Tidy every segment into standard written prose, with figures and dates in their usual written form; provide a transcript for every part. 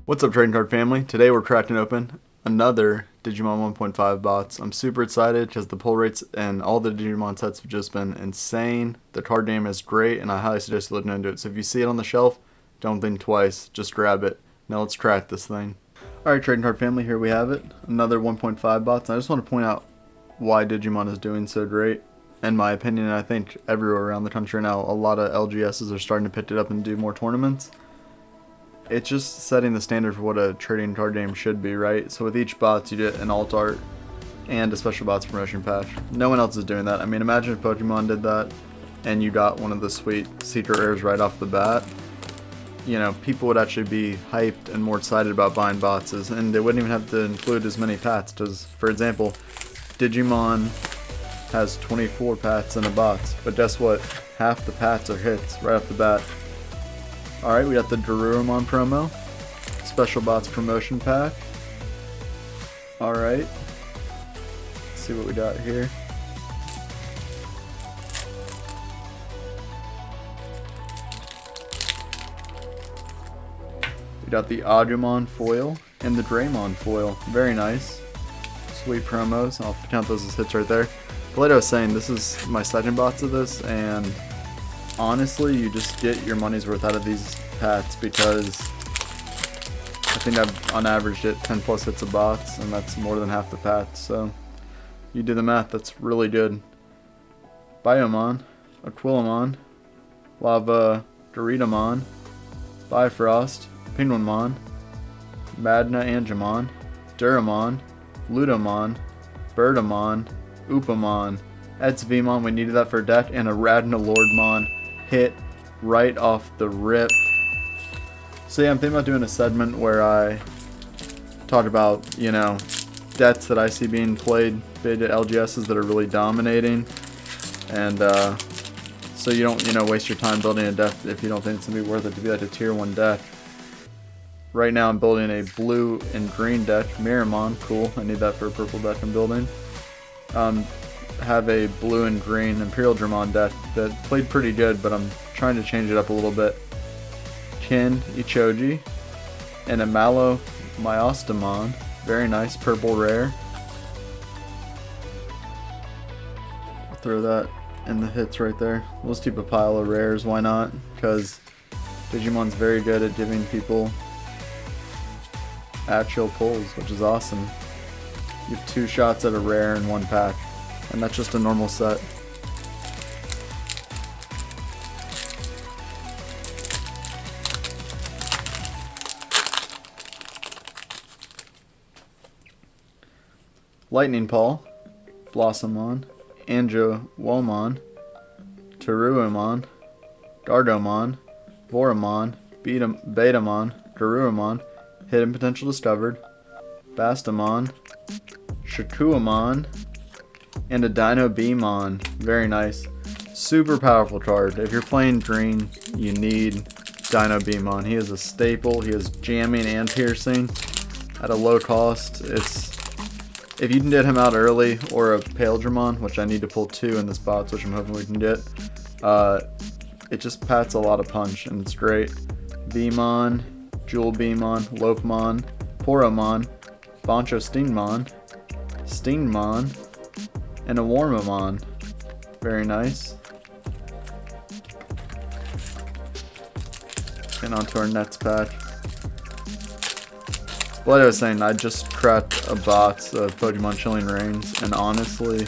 What's up, trading card family? Today we're cracking open another Digimon 1.5 bots. I'm super excited because the pull rates and all the Digimon sets have just been insane. The card game is great and I highly suggest you looking into it. So if you see it on the shelf, don't think twice, just grab it. Now let's crack this thing. Alright, trading card family, here we have it. Another 1.5 bots. And I just want to point out why Digimon is doing so great. In my opinion, I think everywhere around the country now, a lot of LGSs are starting to pick it up and do more tournaments. It's just setting the standard for what a trading card game should be, right? So with each bot, you get an alt art and a special bots promotion patch. No one else is doing that. I mean, imagine if Pokemon did that and you got one of the sweet secret rares right off the bat. You know, people would actually be hyped and more excited about buying bots, and they wouldn't even have to include as many pats. Because, for example, Digimon has 24 pats in a bots, but guess what? Half the pats are hits right off the bat. Alright, we got the Garurumon promo. Special bots promotion pack. Alright. Let's see what we got here. We got the Agumon foil and the Draymon foil. Very nice. Sweet promos. I'll count those as hits right there. But like I was saying, this is my second bots of this, and honestly, you just get your money's worth out of these pats because I think I've on average hit 10 plus hits of bots, and that's more than half the pats. So you do the math, that's really good. Biomon, Aquilamon, Lava Garitamon, Bifrost, Penguinmon, Madna Angemon, Duramon, Ludomon, Birdamon, Upamon, Edsvimon, we needed that for a deck, and a Radna Lordmon hit right off the rip. So yeah, I'm thinking about doing a segment where I talk about, you know, decks that I see being played, big LGSs that are really dominating, and so you don't, you know, waste your time building a deck if you don't think it's gonna be worth it to be like a tier 1 deck. Right now I'm building a blue and green deck, Miramon, cool, I need that for a purple deck I'm building. Have a blue and green Imperial Dramon deck that played pretty good, but I'm trying to change it up a little bit. Kin Ichoji and a Malo Myostamon, very nice purple rare. I'll throw that in the hits right there. We'll just keep a pile of rares, why not? Because Digimon's very good at giving people actual pulls, which is awesome. You have 2 shots at a rare in 1 pack, and that's just a normal set. Lightning Paul, Blossomon, Angewomon, Teruamon, Gardomon, Voramon, Betamon, Garurumon, Hidden Potential Discovered, Bastamon, Shakuamon, and a Dino Beamon. Very nice. Super powerful card. If you're playing green, you need Dino Beamon. He is a staple. He is jamming and piercing at a low cost. If you can get him out early, or a Paildramon, which I need to pull 2 in this box, which I'm hoping we can get, it just packs a lot of punch, and it's great. Beamon, Jewel Beamon, Lopemon, Poromon, Boncho Stingmon, and a Warmamon. Very nice. Getting on to our next pack. Like I was saying, I just cracked a box of Pokemon Chilling Reigns, and honestly,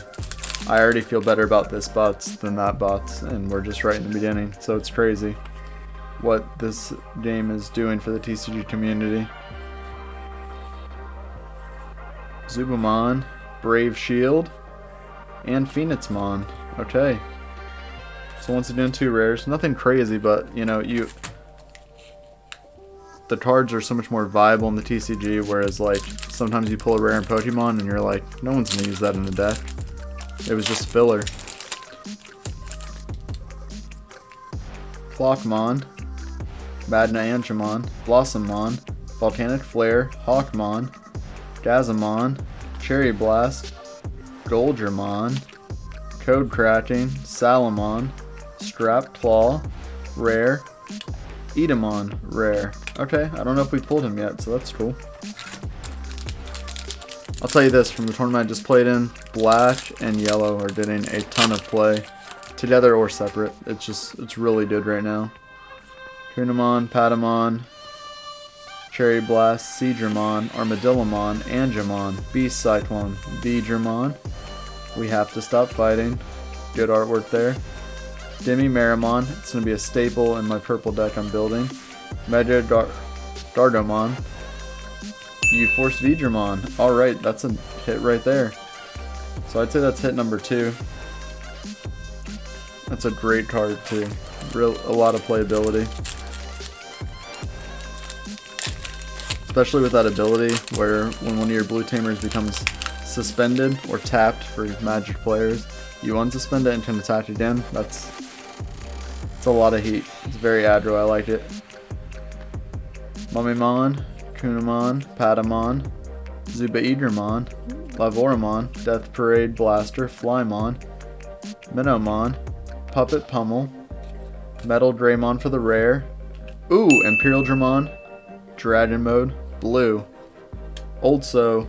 I already feel better about this box than that box, and we're just right in the beginning, so it's crazy what this game is doing for the TCG community. Zubamon, Brave Shield, and Phoenixmon. Okay. So once again, 2 rares. Nothing crazy, but you know, the cards are so much more viable in the TCG, whereas like sometimes you pull a rare in Pokemon and you're like, no one's gonna use that in the deck. It was just filler. Clockmon, Madna Angemon, Blossomon, Volcanic Flare, Hawkmon, Gazamon, Cherry Blast, Goldramon, Code Cracking, Salamon, Strap Claw, Rare, Edamon, rare. Okay, I don't know if we pulled him yet, so that's cool. I'll tell you this, from the tournament I just played in, black and yellow are getting a ton of play. Together or separate. It's really good right now. Kunamon, Patamon, Cherry Blast, Seedramon, Armadillomon, Angemon, Beast Cyclone, Beedramon. We have to stop fighting. Good artwork there. Demi Marimon, it's going to be a staple in my purple deck I'm building. Mega Gargomon. U-Force Veedramon. Alright, that's a hit right there. So I'd say that's hit number 2. That's a great card too. A lot of playability. Especially with that ability where when one of your blue tamers becomes suspended or tapped for magic players, you unsuspend it and can attack again. It's a lot of heat. It's very aggro, I like it. Mummymon, Kunamon, Patamon, Zubaedramon, Lavoramon, Death Parade Blaster, Flymon, Minomon, Puppet Pummel, Metal Greymon for the rare. Ooh, Imperial Dramon, Dragon Mode, blue. Also,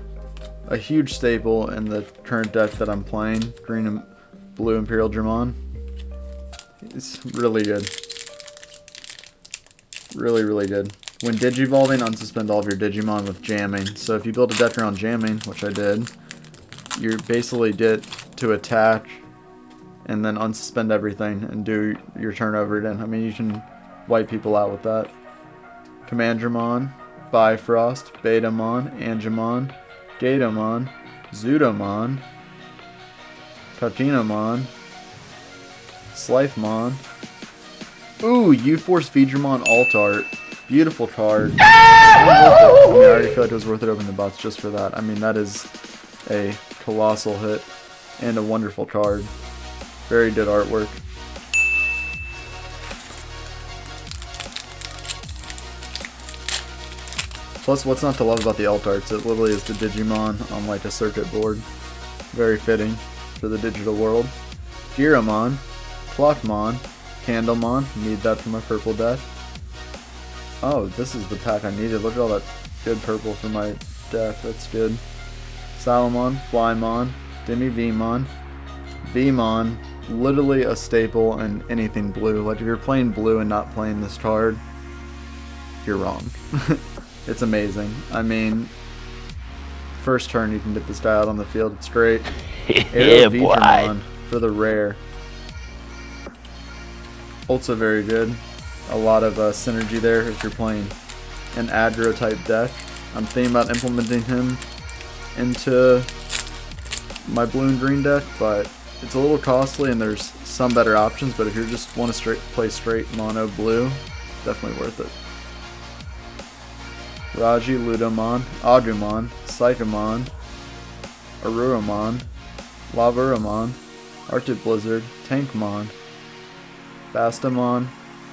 a huge staple in the current deck that I'm playing, green and blue Imperial Dramon. It's really good. Really, really good. When Digivolving, unsuspend all of your Digimon with jamming. So if you build a deck around jamming, which I did, you basically get to attack and then unsuspend everything and do your turn over again. I mean, you can wipe people out with that. Commandramon, Bifrost, Betamon, Angemon, Gatomon, Zudomon, Tachinomon, Sliphemon. Ooh, U-Force Veedramon Alt Art. Beautiful card. I already feel like it was worth it opening the box just for that. I mean, that is a colossal hit and a wonderful card. Very good artwork. Plus, what's not to love about the alt arts? It literally is the Digimon on like a circuit board. Very fitting for the digital world. Giramon, Clockmon, Candlemon. Need that for my purple deck. Oh, this is the pack I needed. Look at all that good purple for my deck. That's good. Salamon, Flymon, Demi Vmon, Vmon. Literally a staple in anything blue. Like if you're playing blue and not playing this card, you're wrong. It's amazing. I mean, first turn you can get this guy out on the field. It's great. Yeah, boy. For the rare. Also very good. A lot of synergy there if you're playing an aggro type deck. I'm thinking about implementing him into my blue and green deck, but it's a little costly and there's some better options, but if you just want to play straight mono blue, definitely worth it. Raji, Ludomon, Agumon, Psychomon, Aruramon, Lavaramon, Arctic Blizzard, Tankmon, Bastamon,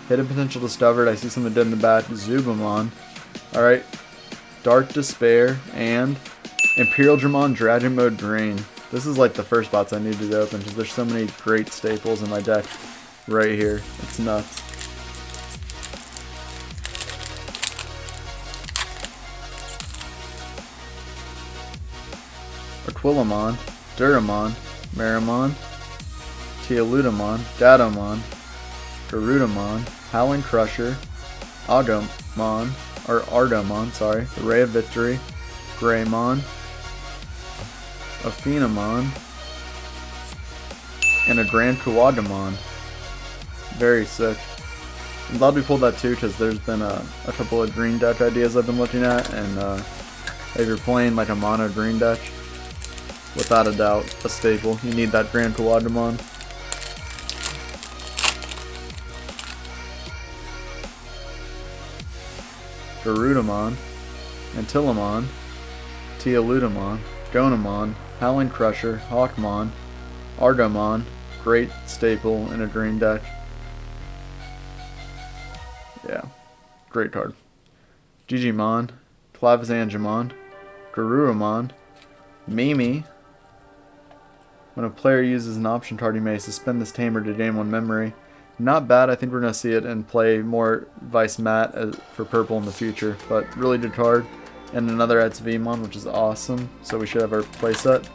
Hidden Potential Discovered, I see something dead in the back, Zubamon, alright, Dark Despair, and Imperial Dramon Dragon Mode Green. This is like the first box I needed to open because there's so many great staples in my deck right here. It's nuts. Aquilamon, Duramon, Marimon, Teoludamon, Datomon, Garudamon, Howling Crusher, Ardomon, sorry, the Ray of Victory, Greymon, Aphenamon, and a Grand Kuwagamon. Very sick. I'm glad we pulled that too because there's been a couple of green deck ideas I've been looking at, and if you're playing like a mono green deck, without a doubt, a staple. You need that Grand Kuwagamon. Garudamon, Antilamon, Teoludamon, Gonamon, Howling Crusher, Hawkmon, Argomon, great staple in a green deck. Yeah, great card. Digimon, Clavizangemon, Garuramon, Mimi. When a player uses an option card, you may suspend this tamer to gain 1 memory. Not bad. I think we're going to see it and play more Vice Matte for purple in the future. But really good card. And another Vmon, which is awesome. So we should have our playset.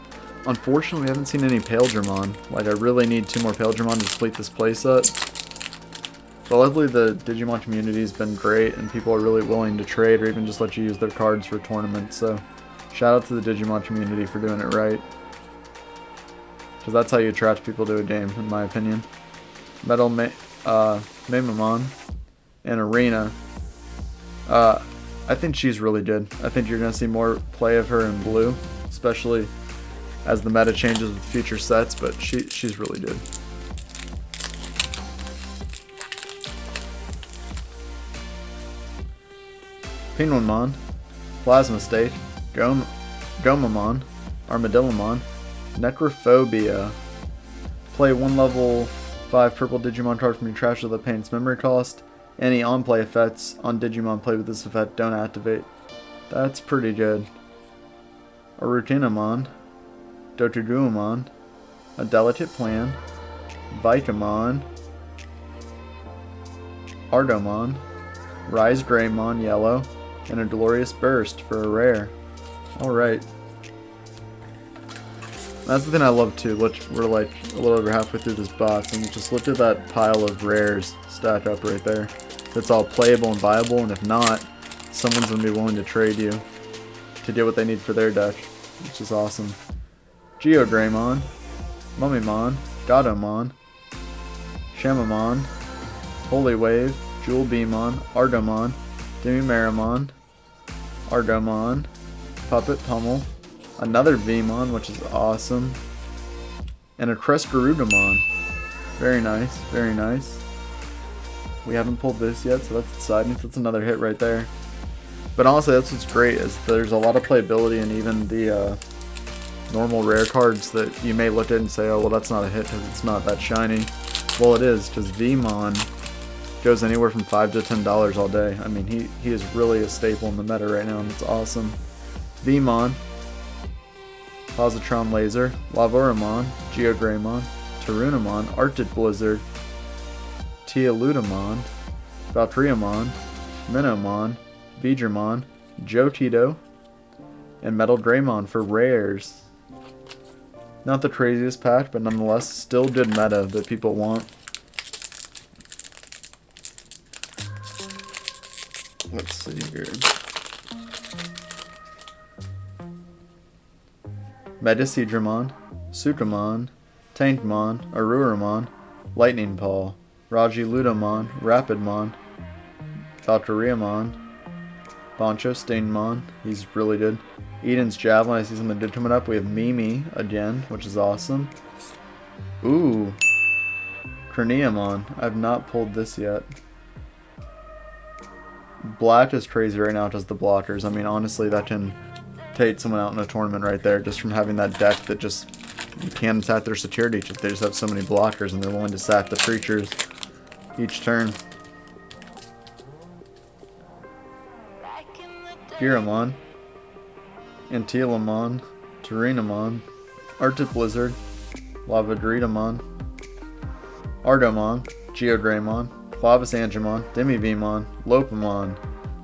Unfortunately, we haven't seen any Pale Dramon. Like, I really need 2 more Pale Dramon to complete this playset. But luckily, the Digimon community has been great, and people are really willing to trade or even just let you use their cards for tournaments. So, shout out to the Digimon community for doing it right. Because that's how you attract people to a game, in my opinion. Metal Mamamon and Arena. I think she's really good. I think you're going to see more play of her in blue, especially as the meta changes with future sets, but she's really good. Penguinmon, Plasma State, Gomamon, Armadillomon, Necrophobia. Play 1 level 5 purple Digimon card from your trash with a paint's memory cost. Any on-play effects on Digimon played with this effect don't activate. That's pretty good. Arutinamon, Dotuguamon, A Delicate Plan, Vitamon, Ardomon, Rise Greymon yellow, and a Glorious Burst for a rare. Alright. That's the thing I love too. We're like a little over halfway through this box, and just look at that pile of rares stacked up right there. It's all playable and viable, and if not, someone's going to be willing to trade you to get what they need for their deck, which is awesome. Geogreymon, Mummymon, Godomon, Shamamon, Holy Wave, Jewel Beamon, Ardomon, Demimeramon, Argomon, Puppet Pummel, another Vmon, which is awesome, and a Crescarudamon. Very nice, very nice. We haven't pulled this yet, so that's exciting. That's another hit right there. But honestly, that's what's great, is there's a lot of playability in even the normal rare cards that you may look at and say, oh, well, that's not a hit because it's not that shiny. Well, it is, because Vmon goes anywhere from $5 to $10 all day. I mean, he is really a staple in the meta right now, and it's awesome. Vmon, Positron Laser, Lavoramon, Geogreymon, Tarunamon, Arctic Blizzard, Teoludamon, Valkyriamon, Minomon, Vidramon, Jotito, and Metal Greymon for rares. Not the craziest pack, but nonetheless still good meta that people want. Let's see here. Medicidramon, Sukamon, Tankmon, Aruramon, Lightning Paw, Rajiludamon, Rapidmon, Valkyriamon, Boncho Stainmon, he's really good. Eden's Javelin, I see something good coming up. We have Mimi again, which is awesome. Ooh, Craniamon, I've not pulled this yet. Black is crazy right now, just the blockers. I mean, honestly, that can take someone out in a tournament right there, just from having that deck that just, you can't attack their security. They just have so many blockers, and they're willing to sack the creatures each turn. Giramon, Antilamon, Tarinamon, Arctic Blizzard, Lavadridamon, Ardomon, Geogreymon, Clavus Angemon, Demivemon, Lopamon,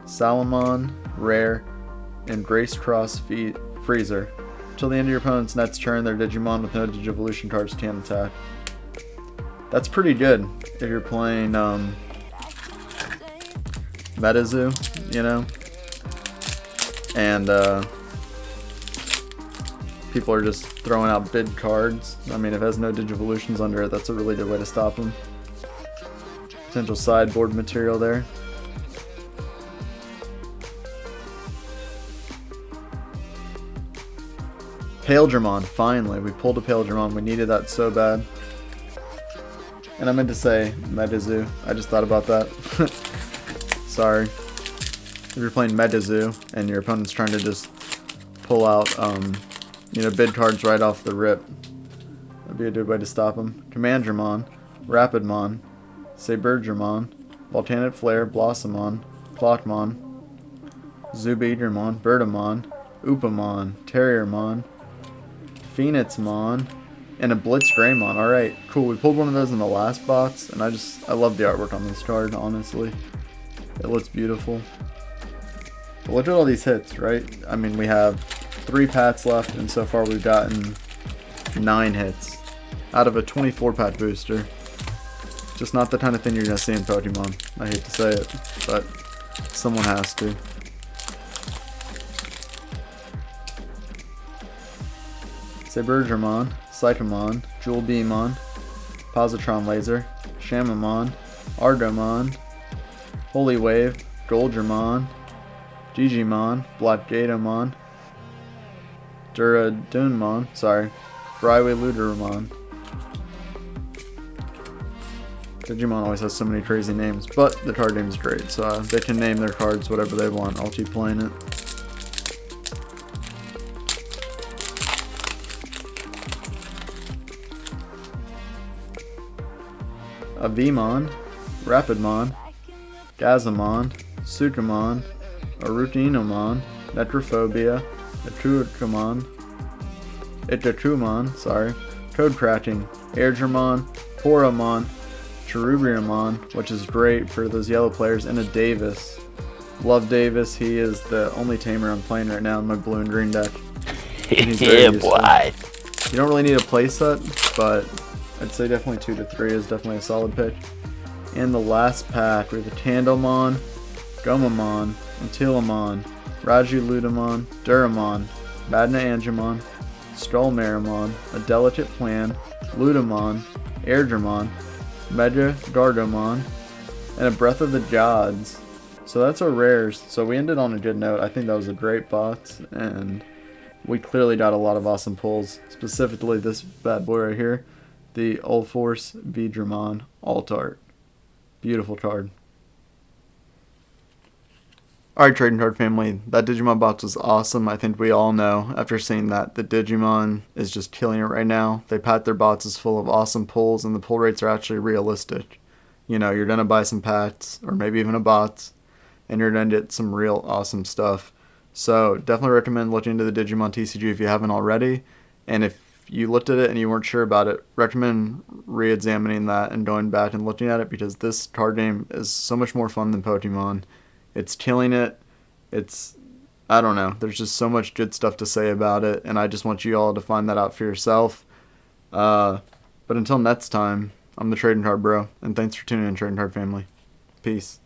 Salamon, Rare, and Grace Cross Freezer. Until the end of your opponent's next turn, their Digimon with no Digivolution cards can't attack. That's pretty good if you're playing Metazoo, you know? And people are just throwing out bid cards. I mean, if it has no Digivolutions under it, that's a really good way to stop them. Potential sideboard material there. Paildramon, finally. We pulled a Paildramon. We needed that so bad. And I meant to say Metazoo. I just thought about that. Sorry. If you're playing Metazoo and your opponent's trying to just pull out, you know, bid cards right off the rip, that'd be a good way to stop them. Commandramon, Rapidmon, Saberdramon, Volcanic Flare, Blossomon, Clockmon, Zubidramon, Birdamon, Upamon, Terriermon, Phoenixmon, And a Blitz Greymon. Alright, cool. We pulled one of those in the last box, and I love the artwork on this card, honestly. It looks beautiful. But look at all these hits, right? I mean, we have 3 packs left, and so far we've gotten 9 hits out of a 24 pack booster. Just not the kind of thing you're going to see in Pokemon. I hate to say it, but someone has to. Sabergermon, Psychomon, Jewel Beamon, Positron Laser, Shamamon, Argomon, Holy Wave, Goldgermon, Digimon, Blackgatomon, Duradunmon, Bryway Digimon always has so many crazy names, but the card name is great, so they can name their cards whatever they want. I'll keep playing it. Avimon, Rapidmon, Gazamon, Sukamon, Arutinomon, Necrophobia, Itakumon, Code Cracking, Airgermon, Poromon, Cherubiumon, which is great for those yellow players, and a Davis. Love Davis, he is the only tamer I'm playing right now in my blue and green deck. And Yeah, boy. You don't really need a playset, but I'd say definitely 2 to 3 is definitely a solid pick. And the last pack, we have a Candlemon, Gomamon, Antilamon, Rajuludamon, Duramon, Madna Angemon, Skullmarimon, A Delicate Plan, Ludamon, Airdramon, Mega Gardomon, and a Breath of the Gods. So that's our rares. So we ended on a good note. I think that was a great box, and we clearly got a lot of awesome pulls. Specifically this bad boy right here, the Ulforce Vidramon Alt Art. Beautiful card. Alright, trading card family, that Digimon box was awesome. I think we all know after seeing that the Digimon is just killing it right now. They pack their boxes full of awesome pulls, and the pull rates are actually realistic. You know, you're going to buy some packs, or maybe even a box, and you're going to get some real awesome stuff. So definitely recommend looking into the Digimon TCG if you haven't already. And if you looked at it and you weren't sure about it, recommend re-examining that and going back and looking at it, because this card game is so much more fun than Pokemon. It's killing it. I don't know. There's just so much good stuff to say about it, and I just want you all to find that out for yourself. But until next time, I'm the Trading Card Bro, and thanks for tuning in, Trading Card family. Peace.